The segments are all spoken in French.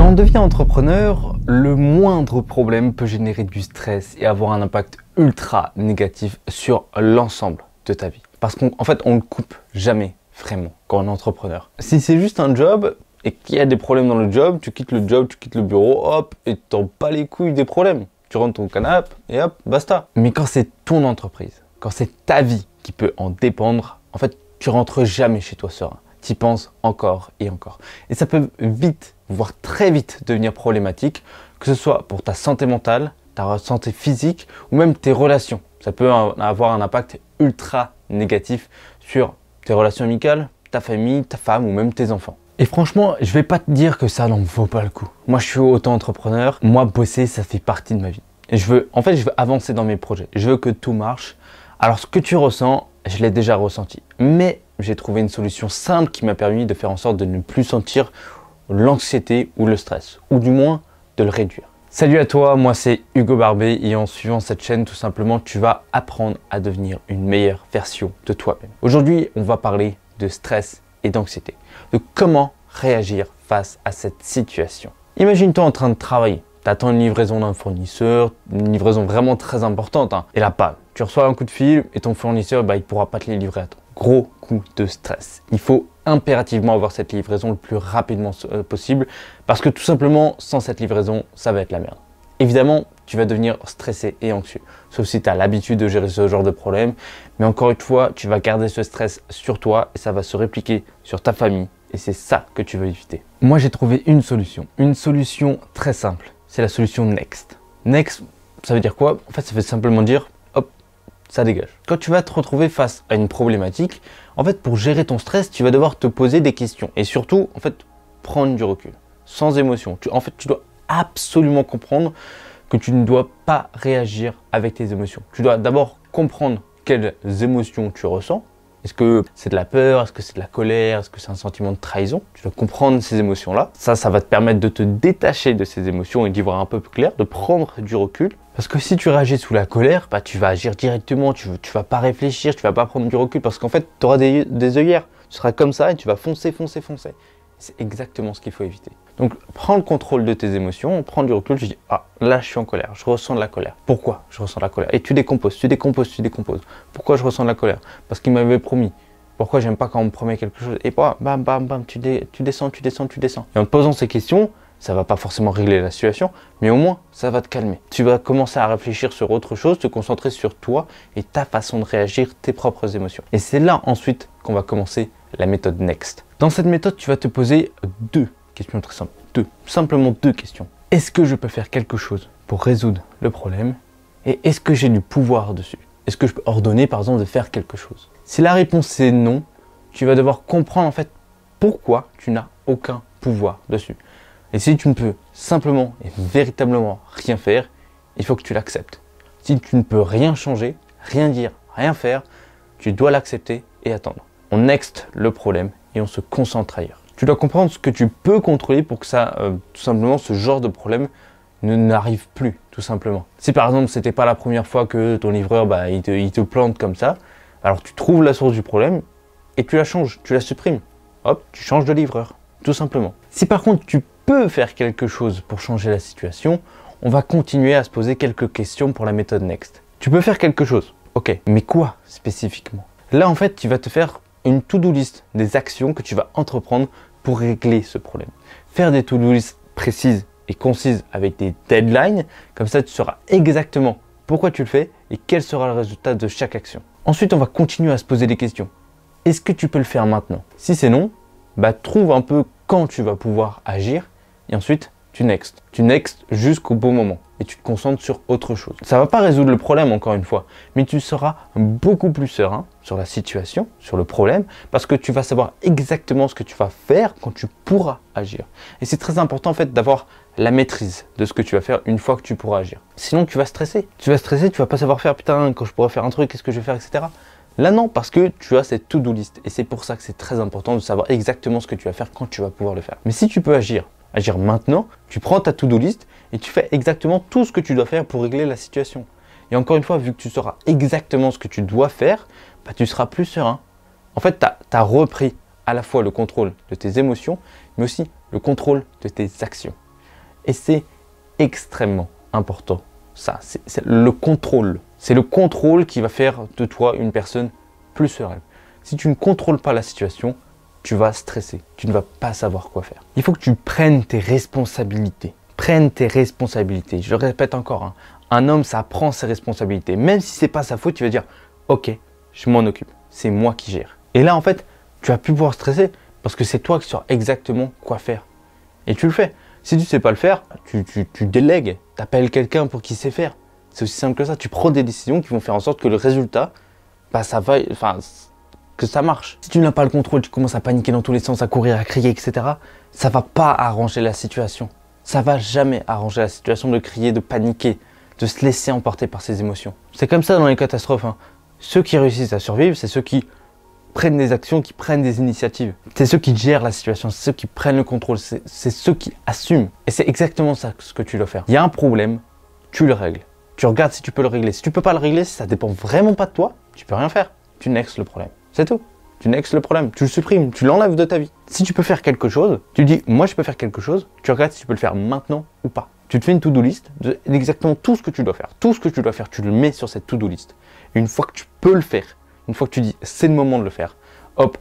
Quand on devient entrepreneur, le moindre problème peut générer du stress et avoir un impact ultra négatif sur l'ensemble de ta vie. Parce qu'en fait, on ne coupe jamais vraiment quand on est entrepreneur. Si c'est juste un job et qu'il y a des problèmes dans le job, tu quittes le bureau, hop, et tu t'en bats les couilles des problèmes. Tu rentres ton canapé et hop, basta. Mais quand c'est ton entreprise, quand c'est ta vie qui peut en dépendre, en fait, tu rentres jamais chez toi serein. Tu y penses encore et encore. Et ça peut vite, voire très vite devenir problématique, que ce soit pour ta santé mentale, ta santé physique ou même tes relations. Ça peut avoir un impact ultra négatif sur tes relations amicales, ta famille, ta femme ou même tes enfants. Et franchement, je vais pas te dire que ça n'en vaut pas le coup. Moi, je suis auto-entrepreneur. Moi, bosser, ça fait partie de ma vie. Et je veux avancer dans mes projets. Je veux que tout marche. Alors, ce que tu ressens, je l'ai déjà ressenti. Mais j'ai trouvé une solution simple qui m'a permis de faire en sorte de ne plus sentir l'anxiété ou le stress. Ou du moins, de le réduire. Salut à toi, moi c'est Hugo Barbet et en suivant cette chaîne, tout simplement, tu vas apprendre à devenir une meilleure version de toi-même. Aujourd'hui, on va parler de stress et d'anxiété, de comment réagir face à cette situation. Imagine-toi en train de travailler, tu attends une livraison d'un fournisseur, une livraison vraiment très importante, et là, panne. Tu reçois un coup de fil et ton fournisseur, il ne pourra pas te les livrer à temps. Gros coup de stress. Il faut impérativement avoir cette livraison le plus rapidement possible parce que tout simplement, sans cette livraison, ça va être la merde. Évidemment, tu vas devenir stressé et anxieux, sauf si tu as l'habitude de gérer ce genre de problème. Mais encore une fois, tu vas garder ce stress sur toi et ça va se répliquer sur ta famille. Et c'est ça que tu veux éviter. Moi, j'ai trouvé une solution très simple. C'est la solution Next. Next, ça veut dire quoi? En fait, ça veut simplement dire ça dégage. Quand tu vas te retrouver face à une problématique, en fait, pour gérer ton stress, tu vas devoir te poser des questions et surtout, en fait, prendre du recul, sans émotion. Tu dois absolument comprendre que tu ne dois pas réagir avec tes émotions. Tu dois d'abord comprendre quelles émotions tu ressens. Est-ce que c'est de la peur? Est-ce que c'est de la colère? Est-ce que c'est un sentiment de trahison? Tu dois comprendre ces émotions-là. Ça va te permettre de te détacher de ces émotions et d'y voir un peu plus clair, de prendre du recul. Parce que si tu réagis sous la colère, tu vas agir directement, tu vas pas réfléchir, tu vas pas prendre du recul parce qu'en fait, tu auras des œillères. Tu seras comme ça et tu vas foncer. C'est exactement ce qu'il faut éviter. Donc, prends le contrôle de tes émotions, prends du recul, tu dis « Ah, là, je suis en colère, je ressens de la colère. Pourquoi je ressens de la colère ?» Et tu décomposes. Pourquoi je ressens de la colère? Parce qu'il m'avait promis. Pourquoi j'aime pas quand on me promet quelque chose? Et bam, bam, bam, tu descends. Et en te posant ces questions, ça va pas forcément régler la situation, mais au moins, ça va te calmer. Tu vas commencer à réfléchir sur autre chose, te concentrer sur toi et ta façon de réagir, tes propres émotions. Et c'est là, ensuite, qu'on va commencer la méthode Next. Dans cette méthode, tu vas te poser deux questions très simples. Simplement deux questions. Est-ce que je peux faire quelque chose pour résoudre le problème? Et est-ce que j'ai du pouvoir dessus? Est-ce que je peux ordonner, par exemple, de faire quelque chose? Si la réponse est non, tu vas devoir comprendre, en fait, pourquoi tu n'as aucun pouvoir dessus. Et si tu ne peux simplement et véritablement rien faire, il faut que tu l'acceptes. Si tu ne peux rien changer, rien dire, rien faire, tu dois l'accepter et attendre. On next le problème et on se concentre ailleurs. Tu dois comprendre ce que tu peux contrôler pour que ça, tout simplement, ce genre de problème n'arrive plus, tout simplement. Si par exemple, c'était pas la première fois que ton livreur, il te plante comme ça, alors tu trouves la source du problème et tu la changes, tu la supprimes. Hop, tu changes de livreur, tout simplement. Si par contre, tu peux faire quelque chose pour changer la situation, on va continuer à se poser quelques questions pour la méthode Next. Tu peux faire quelque chose, ok, mais quoi spécifiquement? Là, en fait, tu vas te faire une to-do list des actions que tu vas entreprendre pour régler ce problème. Faire des to-do list précises et concises avec des deadlines, comme ça tu sauras exactement pourquoi tu le fais et quel sera le résultat de chaque action. Ensuite, on va continuer à se poser des questions. Est-ce que tu peux le faire maintenant? Si c'est non, trouve un peu quand tu vas pouvoir agir et ensuite tu next. Tu next jusqu'au bon moment et tu te concentres sur autre chose. Ça ne va pas résoudre le problème encore une fois, mais tu seras beaucoup plus serein sur la situation, sur le problème, parce que tu vas savoir exactement ce que tu vas faire quand tu pourras agir. Et c'est très important en fait d'avoir la maîtrise de ce que tu vas faire une fois que tu pourras agir. Sinon tu vas stresser. Tu vas pas savoir faire putain quand je pourrais faire un truc, qu'est-ce que je vais faire, etc. Là non, parce que tu as cette to-do list et c'est pour ça que c'est très important de savoir exactement ce que tu vas faire quand tu vas pouvoir le faire. Mais si tu peux agir maintenant, tu prends ta to-do list et tu fais exactement tout ce que tu dois faire pour régler la situation. Et encore une fois, vu que tu sauras exactement ce que tu dois faire, tu seras plus serein. En fait, tu as repris à la fois le contrôle de tes émotions, mais aussi le contrôle de tes actions. Et c'est extrêmement important. Ça, c'est le contrôle. C'est le contrôle qui va faire de toi une personne plus sereine. Si tu ne contrôles pas la situation, tu vas stresser. Tu ne vas pas savoir quoi faire. Il faut que tu prennes tes responsabilités. Prenne tes responsabilités. Je le répète encore, hein. Un homme, ça prend ses responsabilités. Même si ce n'est pas sa faute, tu vas dire « Ok, je m'en occupe. C'est moi qui gère. » Et là, en fait, tu vas plus pouvoir stresser parce que c'est toi qui sais exactement quoi faire. Et tu le fais. Si tu ne sais pas le faire, tu délègues. Tu appelles quelqu'un pour qui sait faire. C'est aussi simple que ça. Tu prends des décisions qui vont faire en sorte que le résultat, bah, que ça marche. Si tu n'as pas le contrôle, tu commences à paniquer dans tous les sens, à courir, à crier, etc. Ça ne va pas arranger la situation. Ça ne va jamais arranger la situation de crier, de paniquer, de se laisser emporter par ses émotions. C'est comme ça dans les catastrophes, hein. Ceux qui réussissent à survivre, c'est ceux qui prennent des actions, qui prennent des initiatives. C'est ceux qui gèrent la situation, c'est ceux qui prennent le contrôle, c'est ceux qui assument. Et c'est exactement ça ce que tu dois faire. Il y a un problème, tu le règles. Tu regardes si tu peux le régler. Si tu ne peux pas le régler, si ça ne dépend vraiment pas de toi, tu ne peux rien faire. Tu nexes le problème. C'est tout. Tu nexes le problème. Tu le supprimes, tu l'enlèves de ta vie. Si tu peux faire quelque chose, tu dis, moi je peux faire quelque chose, tu regardes si tu peux le faire maintenant ou pas. Tu te fais une to-do list d'exactement tout ce que tu dois faire. Tout ce que tu dois faire, tu le mets sur cette to-do list. Et une fois que tu peux le faire, une fois que tu dis c'est le moment de le faire, hop,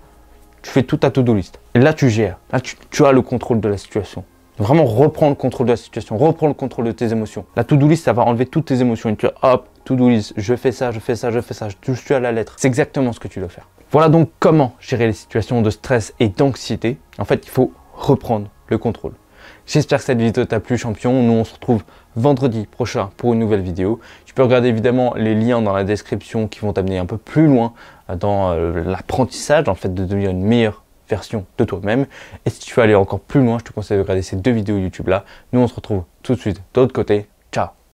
tu fais toute ta to-do list. Et là, tu gères. Là, tu as le contrôle de la situation. Vraiment, reprends le contrôle de la situation. Reprends le contrôle de tes émotions. La to-do list, ça va enlever toutes tes émotions. Et tu hop, to-do list, je fais ça, je fais ça, je fais ça. Je suis à la lettre. C'est exactement ce que tu dois faire. Voilà donc comment gérer les situations de stress et d'anxiété. En fait, il faut reprendre le contrôle. J'espère que cette vidéo t'a plu, champion. Nous, on se retrouve vendredi prochain pour une nouvelle vidéo. Tu peux regarder évidemment les liens dans la description qui vont t'amener un peu plus loin dans l'apprentissage, en fait, de devenir une meilleure version de toi-même. Et si tu veux aller encore plus loin, je te conseille de regarder ces deux vidéos YouTube là. Nous, on se retrouve tout de suite de l'autre côté.